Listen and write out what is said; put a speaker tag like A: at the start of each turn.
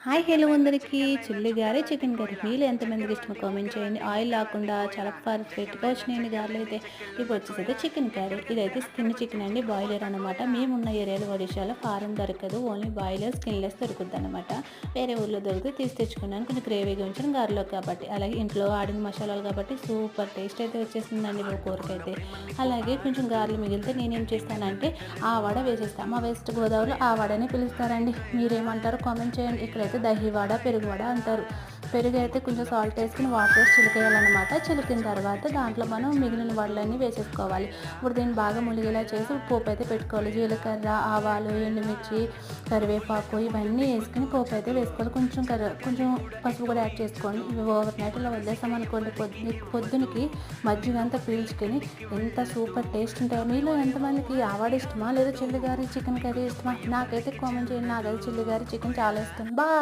A: Hi hello అందరికీ చిల్లి గారె chicken curry మీలో ఎంతమందికి ఇష్టమో కామెంట్ చేయండి. ఆయిల్ లేకుండా చాలా పర్ఫెక్ట్గా వచ్చినాయండి గారెలు అయితే. ఇప్పుడు వచ్చేసైతే చికెన్ కర్రీ. ఇదైతే స్కిన్ చికెన్ అండి, బాయిలర్ అనమాట. మేమున్న ఏరియాలో ఒడిశాలో ఫారం దొరకదు, ఓన్లీ బాయిలర్ స్కిన్లెస్ దొరుకుద్ది అనమాట. వేరే ఊళ్ళో దొరికితే తీసి తెచ్చుకున్నాను, కొంచెం గ్రేవీగా ఉంచిన గారెలో కాబట్టి. అలాగే ఇంట్లో ఆడిన మసాలాలు కాబట్టి సూపర్ టేస్ట్ అయితే వచ్చేసిందండి మా కూరకైతే. అలాగే కొంచెం గారెలు మిగిలితే నేనేం చేస్తానంటే ఆ వడ వేసేస్తాను. మా వెస్ట్ గోదావరిలో ఆ వడని పిలుస్తారండి, మీరేమంటారో కామెంట్ చేయండి. ఇక్కడైతే దహివడ, పెరుగువడ అంటారు. పెరుగు అయితే కొంచెం సాల్ట్ వేసుకుని వాటర్ వేసి చిలికేయాలన్నమాట. చిలికిన తర్వాత దాంట్లో మనం మిగిలిన వడలన్నీ వేసేసుకోవాలి. ఇప్పుడు దీన్ని బాగా ములిగేలా చేసి పోపు అయితే పెట్టుకోవాలి. జీలకర్ర, ఆవాలు, ఎండుమిర్చి, కరివేపాకు ఇవన్నీ వేసుకుని పోపు అయితే వేసుకోవాలి. కొంచెం పసుపు కూడా యాడ్ చేసుకోండి. ఇవి ఓవర్ నైట్ ఇలా వదిలేసామనుకోండి, పొద్దునకి మజ్జిగ అంతా పీల్చుకొని ఎంత సూపర్ టేస్ట్ ఉంటాయో. మీలో ఎంతమందికి ఆవాడ ఇష్టమా లేదా చిల్లి గారి చికెన్ కర్రీ ఇష్టమా? నాకైతే కామెంట్ చేయండి. నాకైతే చిల్లి గారి చికెన్ చాలా ఇష్టం. బాయ్.